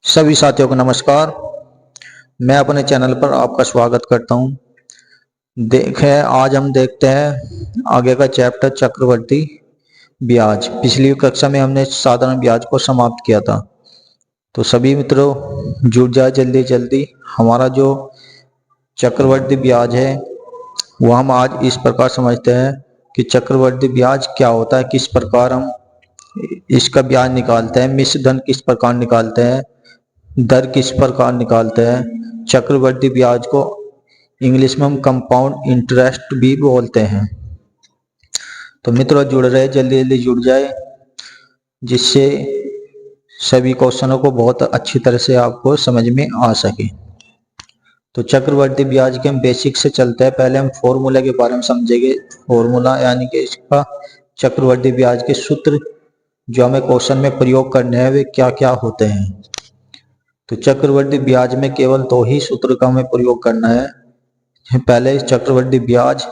सभी साथियों को नमस्कार। मैं अपने चैनल पर आपका स्वागत करता हूं। आज हम देखते हैं आगे का चैप्टर चक्रवर्ती ब्याज। पिछली कक्षा में हमने साधारण ब्याज को समाप्त किया था। तो सभी मित्रों जुड़ जाए जल्दी जल्दी। हमारा जो चक्रवर्ती ब्याज है वो हम आज इस प्रकार समझते हैं कि चक्रवर्ती ब्याज क्या होता है, किस प्रकार हम इसका ब्याज निकालते हैं, मिश्र धन किस प्रकार निकालते हैं, दर किस प्रकार निकालते हैं। चक्रवृद्धि ब्याज को इंग्लिश में हम कंपाउंड इंटरेस्ट भी बोलते हैं। तो मित्रों जुड़ रहे जल्दी जल्दी जुड़ जाए, जिससे सभी क्वेश्चनों को बहुत अच्छी तरह से आपको समझ में आ सके। तो चक्रवृद्धि ब्याज के हम बेसिक से चलते हैं। पहले हम फॉर्मूला के बारे में समझेंगे। फॉर्मूला यानी कि इसका चक्रवृद्धि ब्याज के सूत्र जो हमें क्वेश्चन में प्रयोग करने हैं वे क्या क्या होते हैं। तो चक्रवृद्धि ब्याज में केवल दो ही सूत्र का हमें प्रयोग करना है। पहले चक्रवृद्धि ब्याज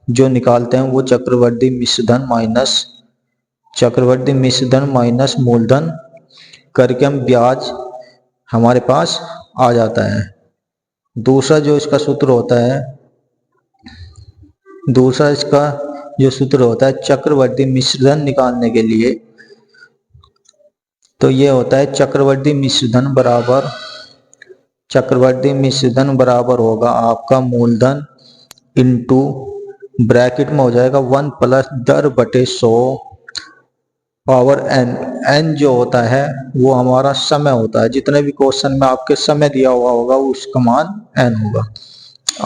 जो निकालते हैं वो चक्रवृद्धि मिश्र धन माइनस मूलधन करके हम ब्याज हमारे पास आ जाता है। दूसरा इसका सूत्र होता है चक्रवृद्धि मिश्र धन निकालने के लिए, तो ये होता है चक्रवृद्धि मिश्र धन बराबर होगा आपका मूलधन इंटू ब्रैकेट में हो जाएगा 1 प्लस दर बटे 100 पावर n। n जो होता है वो हमारा समय होता है। जितने भी क्वेश्चन में आपके समय दिया हुआ होगा उसका मान n होगा।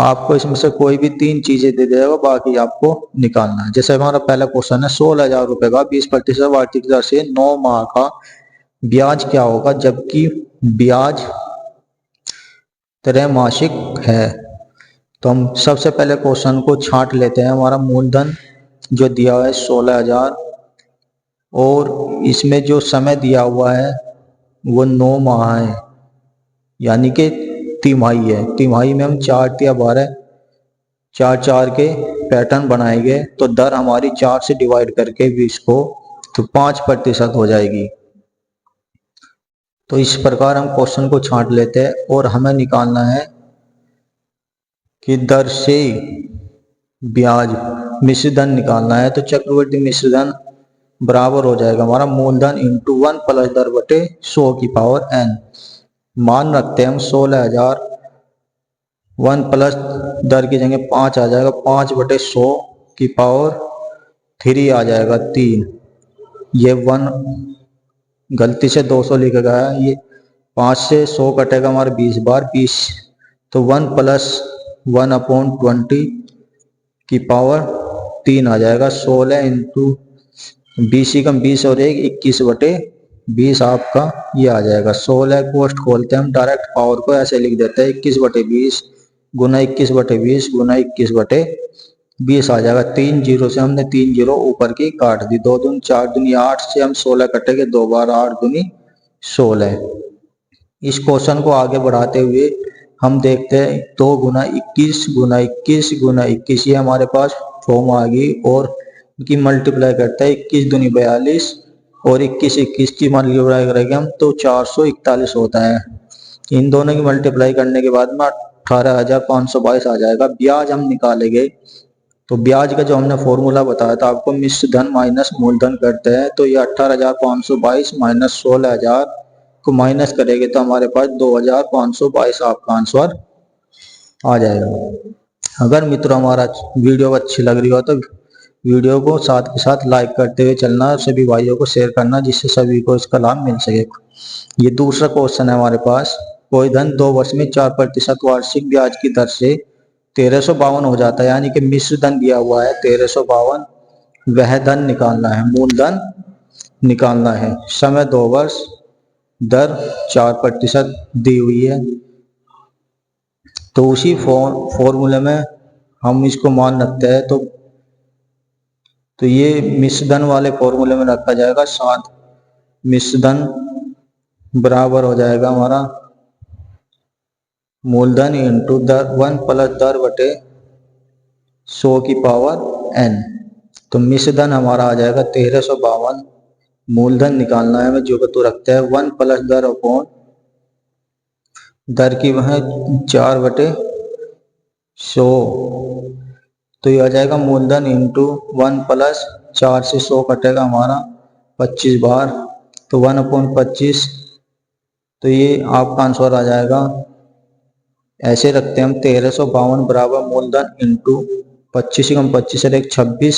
आपको इसमें से कोई भी तीन चीजें दे देगा, बाकी आपको निकालना है। जैसे हमारा पहला क्वेश्चन है 16,000 रुपए का 20% वार्षिक दर से 9 माह का ब्याज क्या होगा, जबकि ब्याज त्रैमासिक है। तो हम सबसे पहले क्वेश्चन को छांट लेते हैं। हमारा मूलधन जो दिया हुआ है 16,000 और इसमें जो समय दिया हुआ है वो 9 माह है, यानी कि तिमाही है। तिमाही में हम 4 या 12 4 के पैटर्न बनाएंगे तो दर हमारी 4 से डिवाइड करके 20 को तो 5% हो जाएगी। तो इस प्रकार हम क्वेश्चन को छांट लेते हैं और हमें निकालना है कि दर से ब्याज मिश्र धन निकालना है। तो चक्रवृद्धि मिश्र धन बराबर हो जाएगा हमारा मूलधन इंटू 1 प्लस दर बटे 100 की पावर n। मान रखते हैं हम 16,000, 1 प्लस दर की जगह 5 आ जाएगा, 5 बटे 100 की पावर 3 आ जाएगा 3। ये 1 गलती से 200 लिखा गया है, ये 5 से 100 कटेगा हमारा 20 बार 20, तो 1 प्लस 1/20 की पावर 3 आ जाएगा। 16 इंटू 20 ही कम 20 और 1 21 बटे 20 आपका ये आ जाएगा। 16 पोस्ट खोलते हैं हम, डायरेक्ट पावर को ऐसे लिख देते हैं 21 बटे 20 गुना 21 बटे 20 गुना 21 बटे 20 आ जाएगा। 3 जीरो से हमने 3 जीरो ऊपर की काट दी। 2 दूनी 4 दूनी 8 से हम 16 कटेंगे, 2 बार 8 दूनी 16। इस क्वेश्चन को आगे बढ़ाते हुए हम देखते हैं 2 गुना 21 गुना 21 गुना 21 ये हमारे पास फॉर्म आ गई और इनकी मल्टीप्लाई करते हैं 21 दूनी 42 और 21 21 की मल्टीप्लाई करेंगे हम तो 441 होता है। इन दोनों की मल्टीप्लाई करने के बाद में 18,522 आ जाएगा। ब्याज हम निकालेंगे तो ब्याज का जो हमने फॉर्मूला बताया था आपको, मिश्र धन माइनस मूलधन करते हैं। तो ये 18,522 माइनस 16,000 को माइनस करेंगे तो हमारे पास 2,522 आपका आंसर आ जाएगा। अगर मित्रों हमारा वीडियो अच्छी लग रही हो तो वीडियो को साथ के साथ लाइक करते हुए चलना और सभी भाइयों को शेयर करना, जिससे सभी को इसका लाभ मिल सके। ये दूसरा क्वेश्चन है हमारे पास। कोई धन 2 वर्ष में 4% वार्षिक ब्याज की दर से 1352 हो जाता है, यानी कि मिश्र धन दिया हुआ है 1352, वह धन निकालना है, मूलधन निकालना है। समय 2 वर्ष, दर 4% दी हुई है। तो उसी फॉर्मूले में हम इसको मान रखते हैं तो ये मिश्र धन वाले फॉर्मूले में रखा जाएगा। 7 मिश्र धन बराबर हो जाएगा हमारा मूलधन इंटू दर 1 प्लस दर बटे 100 की पावर n। तो मिश्र धन हमारा आ जाएगा 1352। मूलधन निकालना है हमें, जो कि तो रखते हैं 1 प्लस दर अपॉन दर की वह 4/100, तो ये आ जाएगा मूलधन इंटू 1 प्लस 4 से 100 कटेगा हमारा 25 बार, तो 1/25, तो ये आपका आंसर आ जाएगा। ऐसे रखते हैं हम 1352 बराबर मूलधन इंटू 25 कम 25 से 26,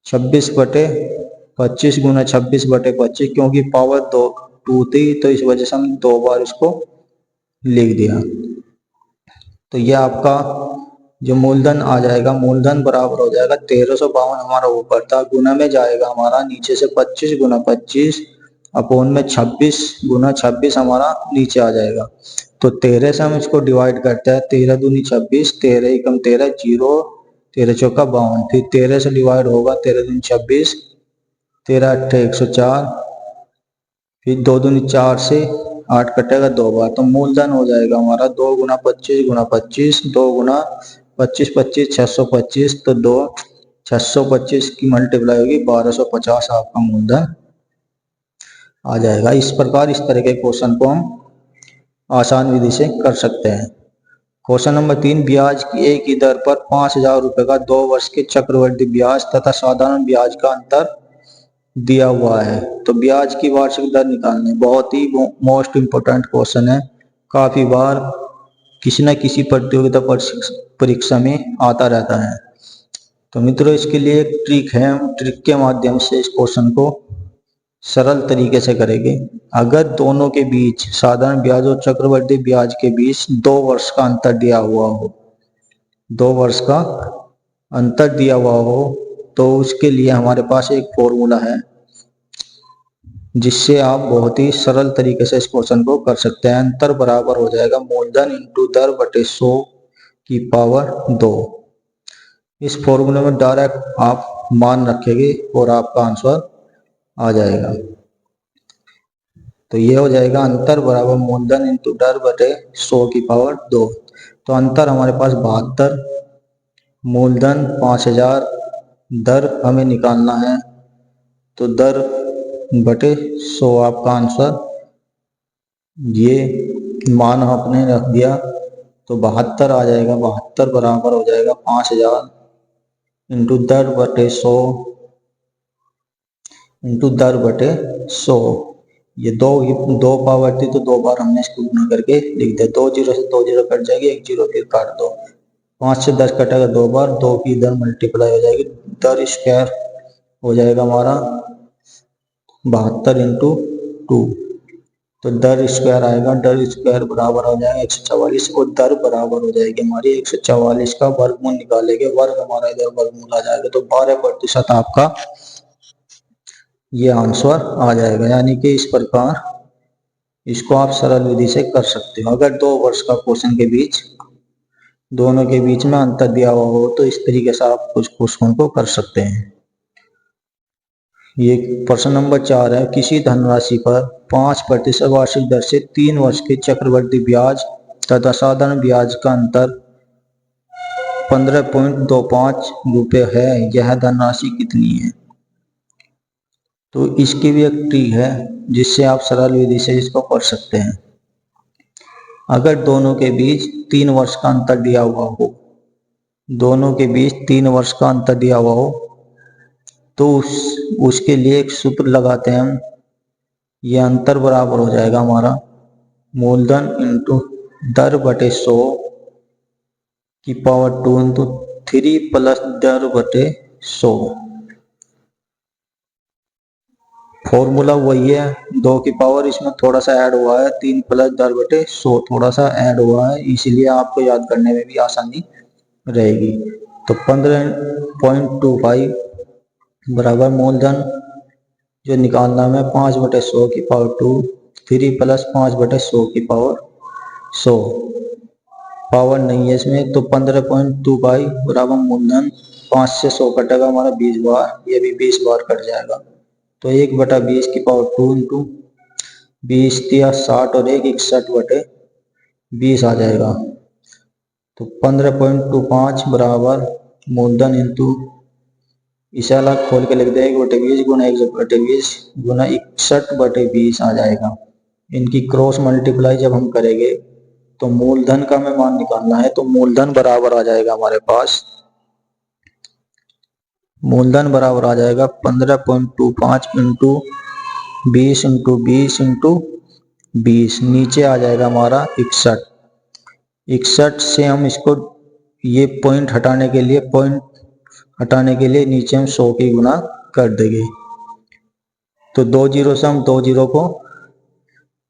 26/25 गुना 26/25, क्योंकि पावर 2 थी तो इस वजह से हम 2 बार इसको लिख दिया। तो ये आपका जो मूलधन आ जाएगा, मूलधन बराबर हो जाएगा 1352 हमारा ऊपर था, गुना में जाएगा हमारा नीचे से 25 गुना 25 अपोन में 26 गुना 26 हमारा नीचे आ जाएगा। तो 13 से हम इसको डिवाइड करते हैं, 13 दूनी 26, 13 एकम 13, 0, 13 चौका 52, फिर 13 से डिवाइड होगा, 13 दूनी 26, 13 अट्ठे 104, फिर 2 दूनी 4 से 8 कटेगा 2 बार, तो मूलधन हो जाएगा हमारा 2 गुना 25 गुना 25, 2 गुना 25 25 625, तो 2 625 की मल्टीप्लाई होगी 1250 आपका मूलधन आ जाएगा। इस प्रकार इस तरह के क्वेश्चन को हम आसान विधि से कर सकते हैं। क्वेश्चन नंबर 3, ब्याज की एक ही दर पर 5000 रुपए का 2 वर्ष के चक्रवृद्धि ब्याज तथा साधारण ब्याज का अंतर दिया हुआ है, तो ब्याज की वार्षिक दर निकालनी। बहुत ही मोस्ट इंपोर्टेंट क्वेश्चन है, काफी बार किसी न किसी प्रतियोगिता परीक्षा में आता रहता है। तो मित्रों इसके लिए एक ट्रिक है, हम ट्रिक के माध्यम से इस क्वेश्चन को सरल तरीके से करेंगे। अगर दोनों के बीच, साधारण ब्याज और चक्रवृद्धि ब्याज के बीच 2 वर्ष का अंतर दिया हुआ हो, 2 वर्ष का अंतर दिया हुआ हो, तो उसके लिए हमारे पास एक फॉर्मूला है जिससे आप बहुत ही सरल तरीके से इस क्वेश्चन को कर सकते हैं। अंतर बराबर हो जाएगा मूलधन इंटू दर बटे 100 की पावर 2। इस फॉर्मूले में डायरेक्ट आप मान रखेंगे और आपका आंसर आ जाएगा। तो ये हो जाएगा अंतर बराबर मूलधन इंटू दर बटे 100 की पावर 2। तो अंतर हमारे पास 72, मूलधन 5000, दर हमें निकालना है, तो दर बटे 100 आपका आंसर, ये मान आपने रख दिया तो 72 आ जाएगा। 72 बराबर हो जाएगा 5000 इंटू दर बटे 100 इंटू दर बटे 100। ये दो पावर थी तो 2 बार हमने इसको गुना करके लिख दिया। 2 जीरो से 2 जीरो कट जाएगी, 1 जीरो फिर काट दो, 5 से 10 कटेगा 2 बार, 2 की इधर मल्टीप्लाई हो जाएगी, दर स्क्वायर हो जाएगा हमारा 72 इंटू 2, तो दर स्क्वायर आएगा, दर स्क्वायर बराबर हो जाएगा 144 और दर बराबर हो जाएगी हमारी 144 का वर्गमूल निकालेंगे, वर्ग हमारा इधर वर्गमूल आ जाएगा, तो 12% आपका ये आंसर आ जाएगा। यानी कि इस प्रकार इसको आप सरल विधि से कर सकते हो। अगर 2 वर्ष का क्वेश्चन के बीच, दोनों के बीच में अंतर दिया हुआ हो, तो इस तरीके से आप कुछ क्वेश्चन को कर सकते हैं। ये प्रश्न नंबर 4 है, किसी धनराशि पर 5% वार्षिक दर से 3 वर्ष के चक्रवृद्धि ब्याज तथा साधारण ब्याज का अंतर 15.25 रुपये है, यह धनराशि कितनी है? तो इसकी भी एक ट्रिक है जिससे आप सरल विधि से इसको कर सकते हैं। अगर दोनों के बीच 3 वर्ष का अंतर दिया हुआ हो, दोनों के बीच 3 वर्ष का अंतर दिया हुआ हो, तो उसके लिए एक सूत्र लगाते हैं हम। ये अंतर बराबर हो जाएगा हमारा मूलधन इंटू दर बटे 100 की पावर 2 इंटू 3 प्लस दर बटे 100। फॉर्मूला वही है, 2 की पावर इसमें थोड़ा सा ऐड हुआ है, 3 प्लस दर बटे 100 थोड़ा सा ऐड हुआ है, इसीलिए आपको याद करने में भी आसानी रहेगी। तो 15.25 बराबर मूलधन जो निकालना है 5/100 की पावर 2, 3 प्लस 5/100 की पावर 100, पावर नहीं है इसमें, तो 15.25 बराबर मूलधन 5 से 100 कटेगा हमारा 20 बार, ये भी 20 बार कट जाएगा, तो 1/20 की पावर 2 इंटू 20 दिया 60 और 1 61/20 आ जाएगा। तो 15.25 बराबर मूलधन इंटू, इसे अलग खोल के लिख दे 1/20 गुना 1/20 गुना 61/20 आ जाएगा। इनकी क्रॉस मल्टीप्लाई जब हम करेंगे तो मूलधन का हमें मान निकालना है। तो मूलधन बराबर आ जाएगा हमारे पास, मूलधन बराबर आ जाएगा 15.25 इंटू 20 इंटू 20 इंटू 20, नीचे आ जाएगा हमारा 61। 61 से हम इसको ये पॉइंट हटाने के लिए नीचे हम 100 की गुना कर देंगे। तो 2 जीरो से हम 2 जीरो को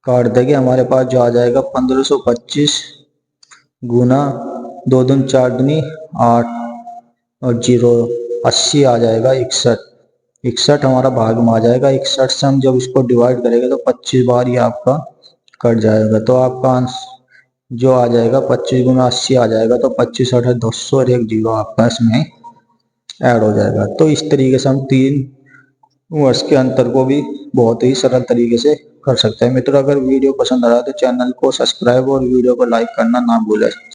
काट देंगे, हमारे पास जो आ जाएगा 1525 गुना 2 दूनी 4 दूनी 8 और 0 80 आ जाएगा 61। 61 हमारा भाग में आ जाएगा। 61 से हम जब इसको डिवाइड करेंगे तो 25 बार ये आपका कट जाएगा। तो आपका आंसर जो आ जाएगा 25 गुना 80 आ जाएगा। तो 25 8 200 और 1 जीरो आपका इसमें ऐड हो जाएगा। तो इस तरीके से हम 3 वर्ष के अंतर को भी बहुत ही सरल तरीके से कर सकते हैं। मित्रों, अगर वीडियो पसंद आया तो चैनल को सब्सक्राइब और वीडियो को लाइक करना ना भूलें।